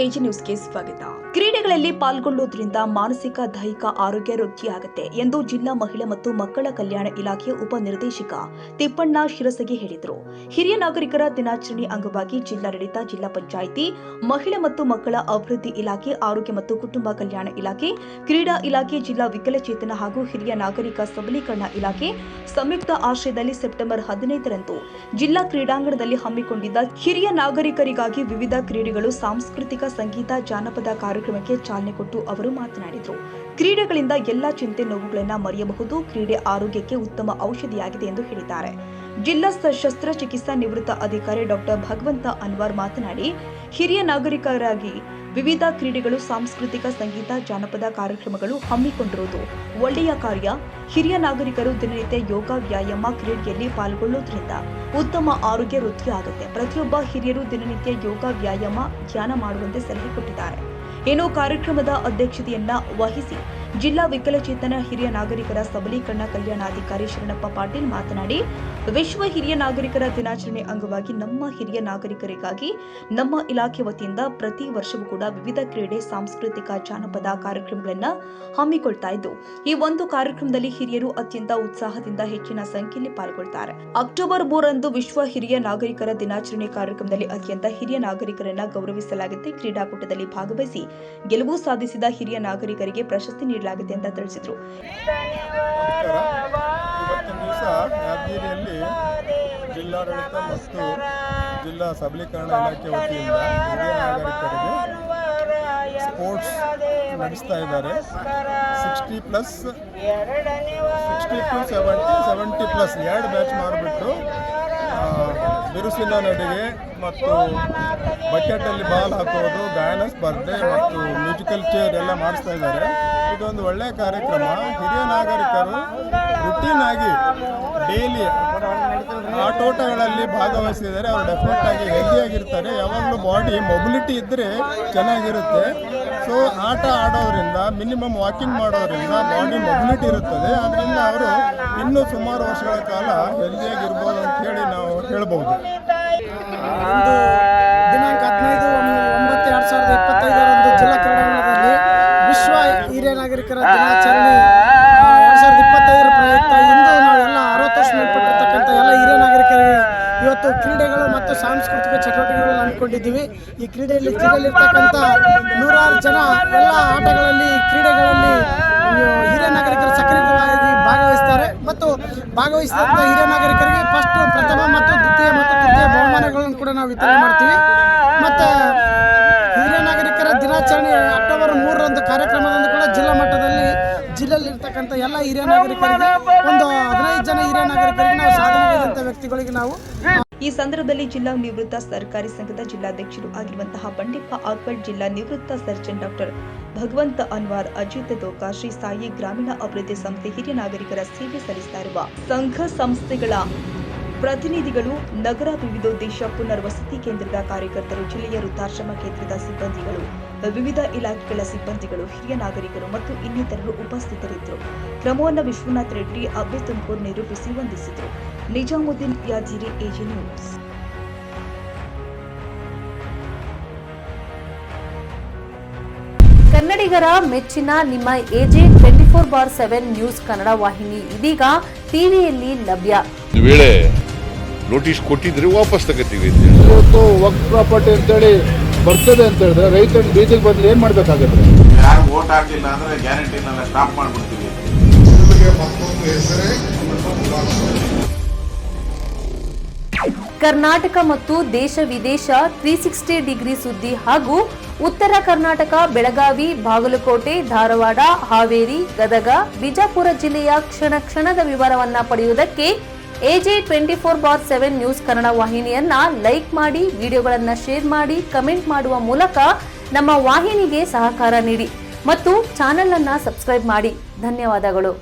AG ನ್ಯೂಸ್ಗೆ ಸ್ವಾಗತ. ಕ್ರೀಡೆಗಳಲ್ಲಿ ಪಾಲ್ಗೊಳ್ಳುವುದರಿಂದ ಮಾನಸಿಕ ದೈಹಿಕ ಆರೋಗ್ಯ ವೃದ್ಧಿಯಾಗುತ್ತೆ ಎಂದು ಜಿಲ್ಲಾ ಮಹಿಳಾ ಮತ್ತು ಮಕ್ಕಳ ಕಲ್ಯಾಣ ಇಲಾಖೆಯ ಉಪನಿರ್ದೇಶಕ ತಿಪ್ಪಣ್ಣ ಶಿರಸಗಿ ಹೇಳಿದರು. ಹಿರಿಯ ನಾಗರಿಕರ ದಿನಾಚರಣೆ ಅಂಗವಾಗಿ ಜಿಲ್ಲಾಡಳಿತ, ಜಿಲ್ಲಾ ಪಂಚಾಯಿತಿ, ಮಹಿಳಾ ಮತ್ತು ಮಕ್ಕಳ ಅಭಿವೃದ್ಧಿ ಇಲಾಖೆ, ಆರೋಗ್ಯ ಮತ್ತು ಕುಟುಂಬ ಕಲ್ಯಾಣ ಇಲಾಖೆ, ಕ್ರೀಡಾ ಇಲಾಖೆ, ಜಿಲ್ಲಾ ವಿಕಲಚೇತನ ಹಾಗೂ ಹಿರಿಯ ನಾಗರಿಕ ಸಬಲೀಕರಣ ಇಲಾಖೆ ಸಂಯುಕ್ತ ಆಶ್ರಯದಲ್ಲಿ ಸೆಪ್ಟೆಂಬರ್ 15ರಂದು ಜಿಲ್ಲಾ ಕ್ರೀಡಾಂಗಣದಲ್ಲಿ ಹಮ್ಮಿಕೊಂಡಿದ್ದ ಹಿರಿಯ ನಾಗರಿಕರಿಗಾಗಿ ವಿವಿಧ ಕ್ರೀಡೆಗಳು, ಸಾಂಸ್ಕೃತಿಕ, ಸಂಗೀತ, ಜಾನಪದ ಕಾರ್ಯಕ್ರಮಕ್ಕೆ ಚಾಲನೆ ಕೊಟ್ಟು ಅವರು ಮಾತನಾಡಿದರು. ಕ್ರೀಡೆಗಳಿಂದ ಎಲ್ಲಾ ಚಿಂತೆ ನೋವುಗಳನ್ನು ಮರೆಯಬಹುದು. ಕ್ರೀಡೆ ಆರೋಗ್ಯಕ್ಕೆ ಉತ್ತಮ ಔಷಧಿಯಾಗಿದೆ ಎಂದು ಹೇಳಿದ್ದಾರೆ. ಜಿಲ್ಲಾ ಶಸ್ತ್ರಚಿಕಿತ್ಸಾ ನಿವೃತ್ತ ಅಧಿಕಾರಿ ಡಾಕ್ಟರ್ ಭಗವಂತ ಅನ್ವರ್ ಮಾತನಾಡಿ, ಹಿರಿಯ ನಾಗರಿಕರಾಗಿ ವಿವಿಧ ಕ್ರೀಡೆಗಳು, ಸಾಂಸ್ಕೃತಿಕ, ಸಂಗೀತ, ಜಾನಪದ ಕಾರ್ಯಕ್ರಮಗಳು ಹಮ್ಮಿಕೊಂಡಿರುವುದು ಒಳ್ಳೆಯ ಕಾರ್ಯ. ಹಿರಿಯ ನಾಗರಿಕರು ದಿನನಿತ್ಯ ಯೋಗ, ವ್ಯಾಯಾಮ, ಕ್ರೀಡೆಯಲ್ಲಿ ಪಾಲ್ಗೊಳ್ಳುವುದರಿಂದ ಉತ್ತಮ ಆರೋಗ್ಯ ವೃದ್ಧಿಯಾಗುತ್ತೆ. ಪ್ರತಿಯೊಬ್ಬ ಹಿರಿಯರು ದಿನನಿತ್ಯ ಯೋಗ, ವ್ಯಾಯಾಮ, ಧ್ಯಾನ ಮಾಡುವಂತೆ ಸಲಹೆ ಕೊಟ್ಟಿದ್ದಾರೆ. ಇನ್ನು ಕಾರ್ಯಕ್ರಮದ ಅಧ್ಯಕ್ಷತೆಯನ್ನ ವಹಿಸಿ ಜಿಲ್ಲಾ ವಿಕಲಚೇತನ ಹಿರಿಯ ನಾಗರಿಕರ ಸಬಲೀಕರಣ ಕಲ್ಯಾಣಾಧಿಕಾರಿ ಶರಣಪ್ಪ ಪಾಟೀಲ್ ಮಾತನಾಡಿ, ವಿಶ್ವ ಹಿರಿಯ ನಾಗರಿಕರ ದಿನಾಚರಣೆ ಅಂಗವಾಗಿ ನಮ್ಮ ಹಿರಿಯ ನಾಗರಿಕರಿಗಾಗಿ ನಮ್ಮ ಇಲಾಖೆ ವತಿಯಿಂದ ಪ್ರತಿ ವರ್ಷವೂ ಕೂಡ ವಿವಿಧ ಕ್ರೀಡೆ, ಸಾಂಸ್ಕೃತಿಕ, ಜಾನಪದ ಕಾರ್ಯಕ್ರಮಗಳನ್ನು ಹಮ್ಮಿಕೊಳ್ತಾ ಇದ್ದು, ಈ ಒಂದು ಕಾರ್ಯಕ್ರಮದಲ್ಲಿ ಹಿರಿಯರು ಅತ್ಯಂತ ಉತ್ಸಾಹದಿಂದ ಹೆಚ್ಚಿನ ಸಂಖ್ಯೆಯಲ್ಲಿ ಪಾಲ್ಗೊಳ್ಳುತ್ತಾರೆ. ಅಕ್ಟೋಬರ್ 3ರಂದು ವಿಶ್ವ ಹಿರಿಯ ನಾಗರಿಕರ ದಿನಾಚರಣೆ ಕಾರ್ಯಕ್ರಮದಲ್ಲಿ ಅತ್ಯಂತ ಹಿರಿಯ ನಾಗರಿಕರನ್ನ ಗೌರವಿಸಲಾಗುತ್ತೆ. ಕ್ರೀಡಾಕೂಟದಲ್ಲಿ ಭಾಗವಹಿಸಿ ಗೆಲುವು ಸಾಧಿಸಿದ ಹಿರಿಯ ನಾಗರಿಕರಿಗೆ ಪ್ರಶಸ್ತಿ ನೀಡಲಾಗಿದೆ ಅಂತ ತಿಳಿಸಿದರು. ಯಾದಗಿರಿಯಲ್ಲಿ ಜಿಲ್ಲಾಡಳಿತ ಮತ್ತು ಜಿಲ್ಲಾ ಸಬಲೀಕರಣ ಇಲಾಖೆ ವತಿಯಿಂದ ಹಿರಿಯ ನಾಗರಿಕರಿಗೆ ಸ್ಪೋರ್ಟ್ಸ್ ನಡೆಸ್ತಾ ಇದ್ದಾರೆ. 60+, 60 to 70+, 2 ಬ್ಯಾಚ್ ಮಾಡಿಬಿಟ್ಟು ಬಿರುಸಿನ ನಡಿಗೆ ಮತ್ತು ಬಕೆಟಲ್ಲಿ ಬಾಲ್ ಹಾಕೋದು, ಗಾಯನ ಸ್ಪರ್ಧೆ ಮತ್ತು ಮ್ಯೂಸಿಕಲ್ ಚೇರ್ ಎಲ್ಲ ಮಾಡಿಸ್ತಾ ಇದ್ದಾರೆ. ಇದೊಂದು ಒಳ್ಳೆಯ ಕಾರ್ಯಕ್ರಮ. ಹಿರಿಯ ನಾಗರಿಕರು ರುಟೀನ್ ಆಗಿ ಡೈಲಿ ಆಟೋಟಗಳಲ್ಲಿ ಭಾಗವಹಿಸಿದರೆ ಅವರು ಡೆಫಿನೆಟ್ ಆಗಿ ಹೆಲ್ದಿಯಾಗಿರ್ತಾರೆ. ಯಾವಾಗಲೂ ಬಾಡಿ ಮೊಬಿಲಿಟಿ ಇದ್ದರೆ ಚೆನ್ನಾಗಿರುತ್ತೆ. ಸೊ ಆಟ ಆಡೋದ್ರಿಂದ, ಮಿನಿಮಮ್ ವಾಕಿಂಗ್ ಮಾಡೋದ್ರಿಂದ ಬಾಡಿ ಮೊಬಿಲಿಟಿ ಇರುತ್ತದೆ. ಅದರಿಂದ ಅವರು ಇನ್ನೂ ಸುಮಾರು ವರ್ಷಗಳ ಕಾಲ ಹೆಲ್ದಿಯಾಗಿರ್ಬೋದು ಅಂತ ಹೇಳಿ ನಾವು ಹೇಳ್ಬೋದು. ದಿನಾಂಕ 15/9/2025 ಜಿಲ್ಲಾ ಕ್ರೀಡಾಂಗಣದಲ್ಲಿ ವಿಶ್ವ ಹಿರಿಯ ನಾಗರಿಕರ ದಿನಾಚರಣೆ 2025 ಪ್ರಯುಕ್ತ ಇಂದು ನಾವೆಲ್ಲ 60 ವರ್ಷ ಮೇಲ್ಪಟ್ಟಿರ್ತಕ್ಕಂಥ ಎಲ್ಲ ಹಿರಿಯ ನಾಗರಿಕರಿಗೆ ಇವತ್ತು ಕ್ರೀಡೆಗಳು ಮತ್ತು ಸಾಂಸ್ಕೃತಿಕ ಚಟುವಟಿಕೆಗಳನ್ನು ಹಮ್ಮಿಕೊಂಡಿದ್ದೀವಿ. ಈ ಕ್ರೀಡೆಯಲ್ಲಿ ಜಿಲ್ಲೆಯಲ್ಲಿರ್ತಕ್ಕಂಥ 100 ಜನ ಎಲ್ಲ ಆಟಗಳಲ್ಲಿ, ಕ್ರೀಡೆಗಳಲ್ಲಿ ಹಿರಿಯ ನಾಗರಿಕರು ಸಕ್ರಿಯವಾಗಿ ಭಾಗವಹಿಸ್ತಾರೆ. ಮತ್ತು ಭಾಗವಹಿಸಿದಂಥ ಹಿರಿಯ ನಾಗರಿಕರಿಗೆ ಫಸ್ಟ್, ಪ್ರಥಮ ಮತ್ತು ದ್ವಿತೀಯ ಮತ್ತು ತೃತೀಯ ಬಹುಮಾನಗಳನ್ನು ಕೂಡ ನಾವು ವಿತರಣೆ ಮಾಡ್ತೀವಿ. ಮತ್ತು ಹಿರಿಯ ನಾಗರಿಕರ ದಿನಾಚರಣೆ ಅಕ್ಟೋಬರ್ 3ರಂದು ಕಾರ್ಯಕ್ರಮದಂದು ಕೂಡ ಜಿಲ್ಲಾ ಮಟ್ಟದಲ್ಲಿ ಜಿಲ್ಲೆಯಲ್ಲಿರ್ತಕ್ಕಂಥ ಎಲ್ಲ ಹಿರಿಯ ನಾಗರಿಕರಿಗೆ ಒಂದು 15 ಜನ ಹಿರಿಯ ನಾಗರಿಕರಿಗೆ ನಾವು ಸಾಧನೆಗೈದಂಥ ವ್ಯಕ್ತಿಗಳಿಗೆ ನಾವು ಈ ಸಂದರ್ಭದಲ್ಲಿ ಜಿಲ್ಲಾ ನಿವೃತ್ತ ಸರ್ಕಾರಿ ಸಂಘದ ಜಿಲ್ಲಾಧ್ಯಕ್ಷರು ಆಗಿರುವಂತಹ ಬಂಡೆಪ್ಪ ಆರ್ಪಡ್, ಜಿಲ್ಲಾ ನಿವೃತ್ತ ಸರ್ಜನ್ ಡಾಕ್ಟರ್ ಭಗವಂತ ಅನ್ವಾರ್, ಅಜಿತ್ ದೋಕಾ, ಶ್ರೀ ಸಾಯಿ ಗ್ರಾಮೀಣ ಅಭಿವೃದ್ಧಿ ಸಂಸ್ಥೆ ಹಿರಿಯ ನಾಗರಿಕರ ಸೇವೆ ಸಲ್ಲಿಸ್ತಾ ಇರುವ ಸಂಘ ಸಂಸ್ಥೆಗಳ ಪ್ರತಿನಿಧಿಗಳು, ನಗರ ವಿವಿಧೋದ್ದೇಶ ಪುನರ್ವಸತಿ ಕೇಂದ್ರದ ಕಾರ್ಯಕರ್ತರು, ಜಿಲ್ಲೆಯ ವೃದ್ಧಾಶ್ರಮ ಕೇಂದ್ರದ ಸಿಬ್ಬಂದಿಗಳು, ವಿವಿಧ ಇಲಾಖೆಗಳ ಸಿಬ್ಬಂದಿಗಳು, ಹಿರಿಯ ನಾಗರಿಕರು ಮತ್ತು ಇನ್ನಿತರರು ಉಪಸ್ಥಿತರಿದ್ದರು. ಕ್ರಮವನ್ನು ವಿಶ್ವನಾಥ್ ರೆಡ್ಡಿ, ಅಬ್ಬೆ ತುಮಕೂರು ನಿರೂಪಿಸಿ ವಂದಿಸಿದರು. Nizamuddin, Yadgir, AG news. ಕನ್ನಡಿಗರ ಮೆಚ್ಚಿನ ನಿಮ್ಮ ಎಜೆ 24/7 ನ್ಯೂಸ್ ಕನ್ನಡ ವಾಹಿನಿ ಇದೀಗ ಟಿವಿಯಲ್ಲಿ ಲಭ್ಯ. ವೇಳೆ ನೋಟಿಸ್ ಕೊಟ್ಟಿದ್ರೆ ವಾಪಸ್ ತಗೋತೀವಿ. ಇವತ್ತು ವಕ್ಫ್ ಪ್ರಾಪರ್ಟಿ ಅಂತೇಳಿ ಬರ್ತದೆ ಅಂತ ಹೇಳಿದ್ರೆ ರೈತರು ಬೀದಿಗೆ ಬಂದ್ರೆ ಏನ್ ಮಾಡ್ಬೇಕಾಗತ್ತೆ? ಯಾರು ವೋಟ್ ಹಾಕಿಲ್ಲ ಅಂದ್ರೆ ಗ್ಯಾರಂಟಿನೆಲ್ಲ ಸ್ಟಾಪ್ ಮಾಡ್ಬಿಡ್ತೀವಿ. ಕರ್ನಾಟಕ ಮತ್ತು ದೇಶ ವಿದೇಶ 360 ಡಿಗ್ರಿ ಸುದ್ದಿ ಹಾಗೂ ಉತ್ತರ ಕರ್ನಾಟಕ, ಬೆಳಗಾವಿ, ಬಾಗಲಕೋಟೆ, ಧಾರವಾಡ, ಹಾವೇರಿ, ಗದಗ, ಬಿಜಾಪುರ ಜಿಲ್ಲೆಯ ಕ್ಷಣ ಕ್ಷಣದ ವಿವರವನ್ನ ಪಡೆಯುವುದಕ್ಕೆ ಎಜೆ 24/7 ನ್ಯೂಸ್ ಕನ್ನಡ ವಾಹಿನಿಯನ್ನ ಲೈಕ್ ಮಾಡಿ, ವಿಡಿಯೋಗಳನ್ನ ಶೇರ್ ಮಾಡಿ, ಕಮೆಂಟ್ ಮಾಡುವ ಮೂಲಕ ನಮ್ಮ ವಾಹಿನಿಗೆ ಸಹಕಾರ ನೀಡಿ ಮತ್ತು ಚಾನೆಲ್ ಅನ್ನ ಸಬ್ಸ್ಕ್ರೈಬ್ ಮಾಡಿ. ಧನ್ಯವಾದಗಳು.